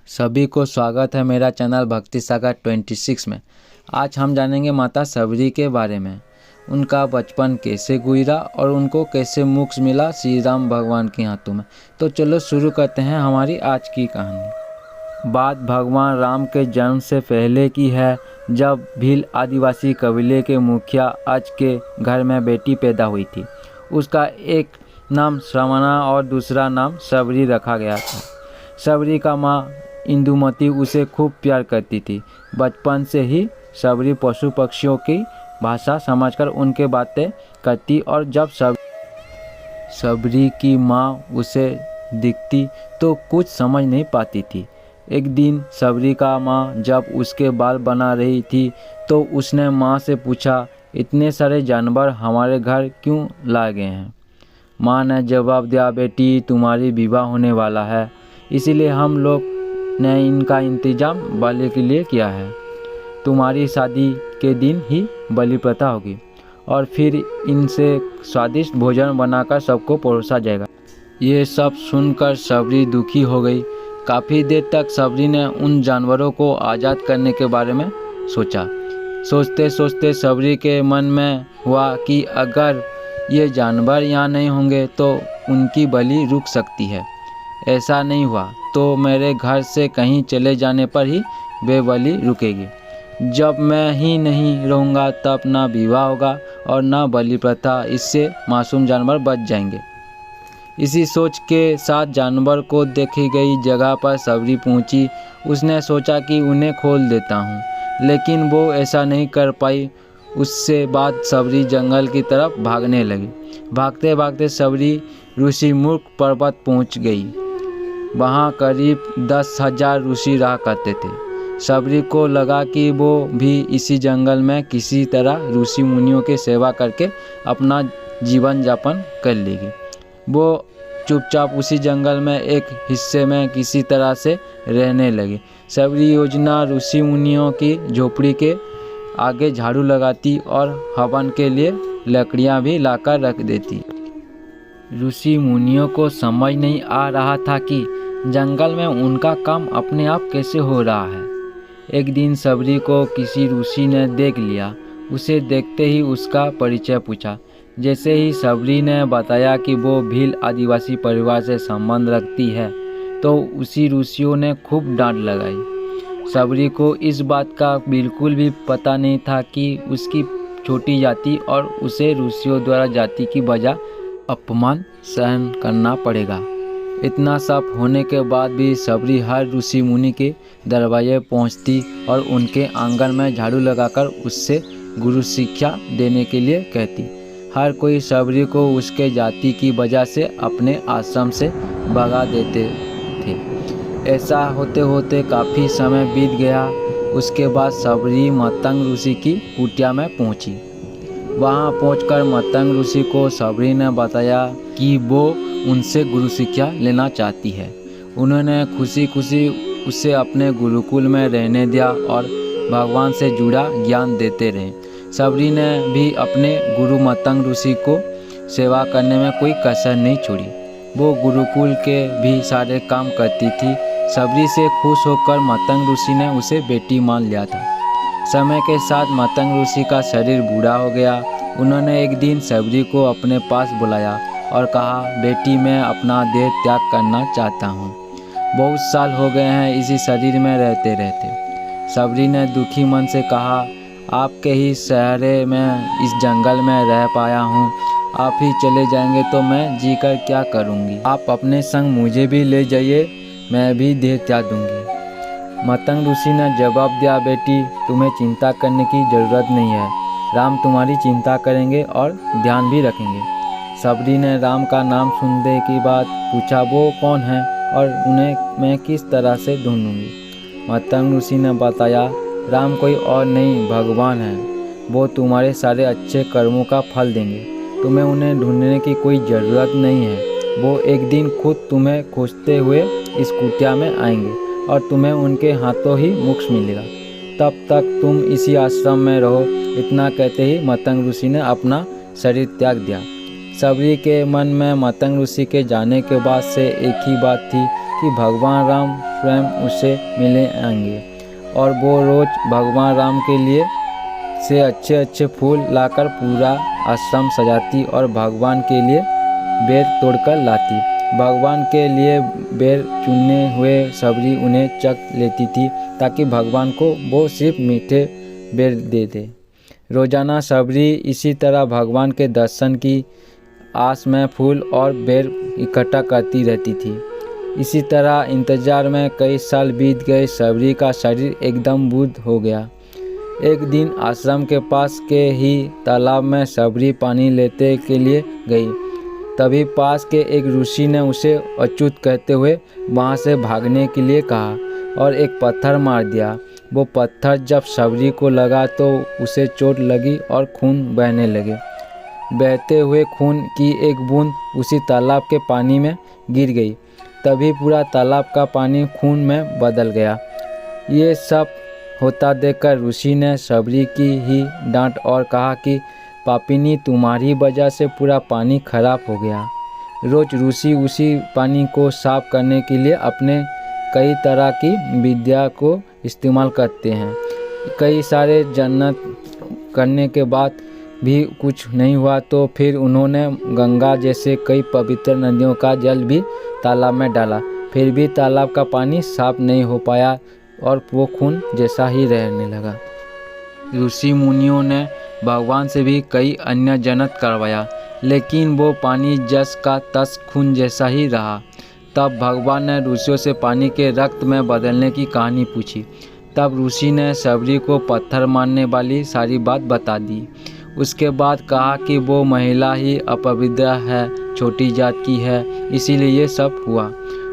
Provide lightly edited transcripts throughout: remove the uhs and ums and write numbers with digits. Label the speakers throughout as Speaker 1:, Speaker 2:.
Speaker 1: सभी को स्वागत है मेरा चैनल भक्ति सागर 26 में। आज हम जानेंगे माता सबरी के बारे में। उनका बचपन कैसे गुजरा और उनको कैसे मोक्ष मिला श्री राम भगवान के हाथों में। तो चलो शुरू करते हैं हमारी आज की कहानी। बात भगवान राम के जन्म से पहले की है, जब भील आदिवासी कबीले के मुखिया अज के घर में बेटी पैदा हुई थी। उसका एक नाम श्रवणा और दूसरा नाम सबरी रखा गया था। सबरी का माँ इंदुमती उसे खूब प्यार करती थी। बचपन से ही सबरी पशु पक्षियों की भाषा समझकर उनके बातें करती और जब सबरी की माँ उसे दिखती तो कुछ समझ नहीं पाती थी। एक दिन सबरी का माँ जब उसके बाल बना रही थी तो उसने माँ से पूछा, इतने सारे जानवर हमारे घर क्यों लाए गए हैं? माँ ने जवाब दिया, बेटी तुम्हारी विवाह होने वाला है, इसीलिए हम लोग ने इनका इंतजाम बलि के लिए किया है। तुम्हारी शादी के दिन ही बलि प्रथा होगी और फिर इनसे स्वादिष्ट भोजन बनाकर सबको परोसा जाएगा। ये सब सुनकर सबरी दुखी हो गई। काफ़ी देर तक सबरी ने उन जानवरों को आज़ाद करने के बारे में सोचा। सोचते सोचते सबरी के मन में हुआ कि अगर ये जानवर यहाँ नहीं होंगे तो उनकी बलि रुक सकती है। ऐसा नहीं हुआ तो मेरे घर से कहीं चले जाने पर ही वे बलि रुकेगी। जब मैं ही नहीं रहूँगा तब ना विवाह होगा और ना बलि प्रथा, इससे मासूम जानवर बच जाएंगे। इसी सोच के साथ जानवर को देखी गई जगह पर सबरी पहुँची। उसने सोचा कि उन्हें खोल देता हूँ, लेकिन वो ऐसा नहीं कर पाई। उससे बाद सबरी जंगल की तरफ भागने लगी। भागते भागते सबरी ऋषिमुख पर्वत पहुँच गई। वहाँ करीब 10,000 ऋषि रहा करते थे। सबरी को लगा कि वो भी इसी जंगल में किसी तरह ऋषि मुनियों की सेवा करके अपना जीवन यापन कर लेगी। वो चुपचाप उसी जंगल में एक हिस्से में किसी तरह से रहने लगी। सबरी योजना ऋषि मुनियों की झोपड़ी के आगे झाड़ू लगाती और हवन के लिए लकड़ियाँ भी लाकर रख देती। ऋषि मुनियों को समझ नहीं आ रहा था कि जंगल में उनका काम अपने आप कैसे हो रहा है। एक दिन सबरी को किसी ऋषि ने देख लिया। उसे देखते ही उसका परिचय पूछा। जैसे ही सबरी ने बताया कि वो भील आदिवासी परिवार से संबंध रखती है तो उसी ऋषियों ने खूब डांट लगाई। सबरी को इस बात का बिल्कुल भी पता नहीं था कि उसकी छोटी जाति और उसे ऋषियों द्वारा जाति की वजह अपमान सहन करना पड़ेगा। इतना सब होने के बाद भी सबरी हर ऋषि मुनि के दरवाजे पहुंचती और उनके आंगन में झाड़ू लगाकर उससे गुरु शिक्षा देने के लिए कहती। हर कोई सबरी को उसके जाति की वजह से अपने आश्रम से भगा देते थे। ऐसा होते होते काफ़ी समय बीत गया। उसके बाद सबरी मतंग ऋषि की कुटिया में पहुंची। वहां पहुंचकर मतंग ऋषि को सबरी ने बताया कि वो उनसे गुरु शिक्षा लेना चाहती है। उन्होंने खुशी खुशी उसे अपने गुरुकुल में रहने दिया और भगवान से जुड़ा ज्ञान देते रहे। सबरी ने भी अपने गुरु मतंग ऋषि को सेवा करने में कोई कसर नहीं छोड़ी। वो गुरुकुल के भी सारे काम करती थी। सबरी से खुश होकर मतंग ऋषि ने उसे बेटी मान लिया था। समय के साथ मतंग ऋषि का शरीर बूढ़ा हो गया। उन्होंने एक दिन सबरी को अपने पास बुलाया और कहा, बेटी मैं अपना देह त्याग करना चाहता हूँ। बहुत साल हो गए हैं इसी शरीर में रहते रहते। सबरी ने दुखी मन से कहा, आपके ही सहारे में इस जंगल में रह पाया हूँ, आप ही चले जाएंगे तो मैं जीकर क्या करूँगी? आप अपने संग मुझे भी ले जाइए, मैं भी देह त्याग दूँगी। मतंग ऋषि ने जवाब दिया, बेटी तुम्हें चिंता करने की ज़रूरत नहीं है, राम तुम्हारी चिंता करेंगे और ध्यान भी रखेंगे। सबरी ने राम का नाम सुनने के बाद पूछा, वो कौन है और उन्हें मैं किस तरह से ढूंढूंगी? मतंग ऋषि ने बताया, राम कोई और नहीं भगवान है। वो तुम्हारे सारे अच्छे कर्मों का फल देंगे। तुम्हें उन्हें ढूंढने की कोई ज़रूरत नहीं है। वो एक दिन खुद तुम्हें खोजते हुए इस कुटिया में आएंगे और तुम्हें उनके हाथों ही मोक्ष मिलेगा। तब तक तुम इसी आश्रम में रहो। इतना कहते ही मतंग ऋषि ने अपना शरीर त्याग दिया। सबरी के मन में मतंग ऋषि के जाने के बाद से एक ही बात थी कि भगवान राम स्वयं उसे मिलने आएंगे और वो रोज़ भगवान राम के लिए से अच्छे अच्छे फूल लाकर पूरा आश्रम सजाती और भगवान के लिए बेर तोड़कर लाती। भगवान के लिए बेर चुने हुए सबरी उन्हें चख लेती थी ताकि भगवान को वो सिर्फ मीठे बेर दे दे। रोज़ाना सबरी इसी तरह भगवान के दर्शन की आस में फूल और बेर इकट्ठा करती रहती थी। इसी तरह इंतजार में कई साल बीत गए। सबरी का शरीर एकदम बुढ़ हो गया। एक दिन आश्रम के पास के ही तालाब में सबरी पानी लेते के लिए गई। तभी पास के एक ऋषि ने उसे अछूत कहते हुए वहाँ से भागने के लिए कहा और एक पत्थर मार दिया। वो पत्थर जब सबरी को लगा तो उसे चोट लगी और खून बहने लगे। बहते हुए खून की एक बूंद उसी तालाब के पानी में गिर गई। तभी पूरा तालाब का पानी खून में बदल गया। ये सब होता देखकर ऋषि ने सबरी की ही डांट और कहा कि पापिनी, तुम्हारी वजह से पूरा पानी खराब हो गया। रोज ऋषि उसी पानी को साफ करने के लिए अपने कई तरह की विद्या को इस्तेमाल करते हैं। कई सारे जन्नत करने के बाद भी कुछ नहीं हुआ तो फिर उन्होंने गंगा जैसे कई पवित्र नदियों का जल भी तालाब में डाला, फिर भी तालाब का पानी साफ नहीं हो पाया और वो खून जैसा ही रहने लगा। ऋषि मुनियों ने भगवान से भी कई अन्य जन्नत करवाया, लेकिन वो पानी जस का तस खून जैसा ही रहा। तब भगवान ने ऋषियों से पानी के रक्त में बदलने की कहानी पूछी। तब ऋषि ने सबरी को पत्थर मारने वाली सारी बात बता दी। उसके बाद कहा कि वो महिला ही अपवित्र है, छोटी जात की है, इसीलिए ये सब हुआ।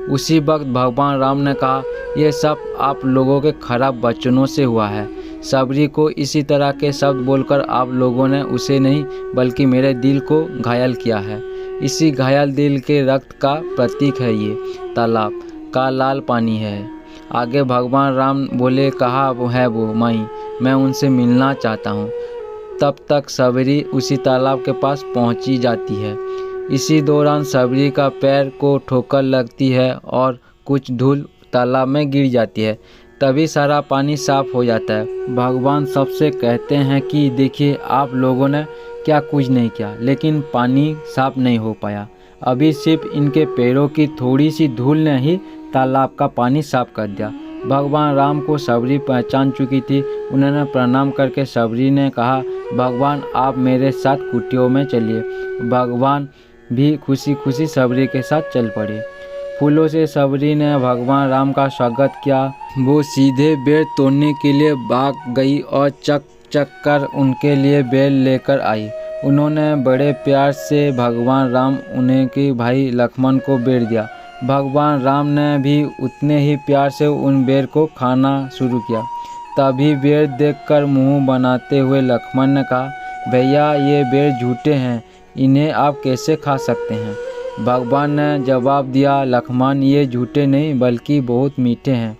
Speaker 1: उसी वक्त भगवान राम ने कहा, ये सब आप लोगों के खराब वचनों से हुआ है। सबरी को इसी तरह के शब्द बोलकर आप लोगों ने उसे नहीं बल्कि मेरे दिल को घायल किया है। इसी घायल दिल के रक्त का प्रतीक है ये तालाब का लाल पानी है। आगे भगवान राम बोले, कहा वो है वो माई, मैं उनसे मिलना चाहता हूँ। तब तक सबरी उसी तालाब के पास पहुँची जाती है। इसी दौरान सबरी का पैर को ठोकर लगती है और कुछ धूल तालाब में गिर जाती है। तभी सारा पानी साफ हो जाता है। भगवान सबसे कहते हैं कि देखिए, आप लोगों ने क्या कुछ नहीं किया, लेकिन पानी साफ नहीं हो पाया। अभी सिर्फ इनके पैरों की थोड़ी सी धूल ने ही तालाब का पानी साफ कर दिया। भगवान राम को सबरी पहचान चुकी थी। उन्होंने प्रणाम करके सबरी ने कहा, भगवान आप मेरे साथ कुटियों में चलिए। भगवान भी खुशी खुशी सबरी के साथ चल पड़े। फूलों से सबरी ने भगवान राम का स्वागत किया। वो सीधे बेर तोड़ने के लिए भाग गई और चक कर उनके लिए बेर लेकर आई। उन्होंने बड़े प्यार से भगवान राम उन्हें के भाई लक्ष्मण को बेर दिया। भगवान राम ने भी उतने ही प्यार से उन बेर को खाना शुरू किया। तभी बेर देखकर मुंह बनाते हुए लक्ष्मण ने कहा, भैया ये बेर झूठे हैं, इन्हें आप कैसे खा सकते हैं? भगवान ने जवाब दिया, लक्ष्मण ये झूठे नहीं बल्कि बहुत मीठे हैं।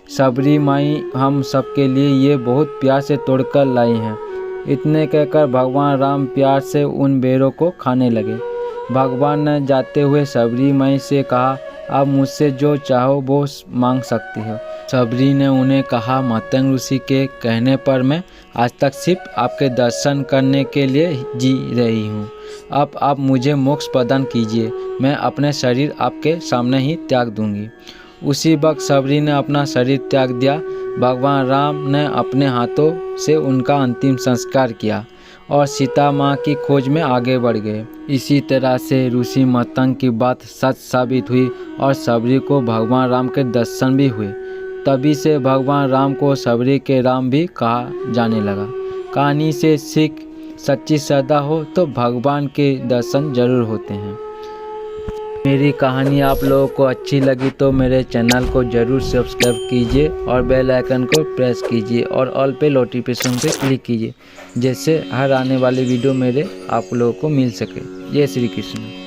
Speaker 1: सबरी माई हम सबके लिए ये बहुत प्यार से तोड़कर लाई हैं। इतने कहकर भगवान राम प्यार से उन बेरों को खाने लगे। भगवान ने जाते हुए सबरी माई से कहा, आप मुझसे जो चाहो वो मांग सकती हो। सबरी ने उन्हें कहा, मतंग ऋषि के कहने पर मैं आज तक सिर्फ आपके दर्शन करने के लिए जी रही हूँ। अब आप मुझे मोक्ष प्रदान कीजिए, मैं अपने शरीर आपके सामने ही त्याग दूंगी। उसी वक्त सबरी ने अपना शरीर त्याग दिया। भगवान राम ने अपने हाथों से उनका अंतिम संस्कार किया और सीता माँ की खोज में आगे बढ़ गए। इसी तरह से ऋषि मतंग की बात सच साबित हुई और सबरी को भगवान राम के दर्शन भी हुए। तभी से भगवान राम को सबरी के राम भी कहा जाने लगा। कहानी से सीख, सच्ची श्रद्धा हो तो भगवान के दर्शन जरूर होते हैं। मेरी कहानी आप लोगों को अच्छी लगी तो मेरे चैनल को जरूर सब्सक्राइब कीजिए और बेल आइकन को प्रेस कीजिए और ऑल पे नोटिफिकेशन पे क्लिक कीजिए, जिससे हर आने वाली वीडियो मेरे आप लोगों को मिल सके। जय श्री कृष्ण।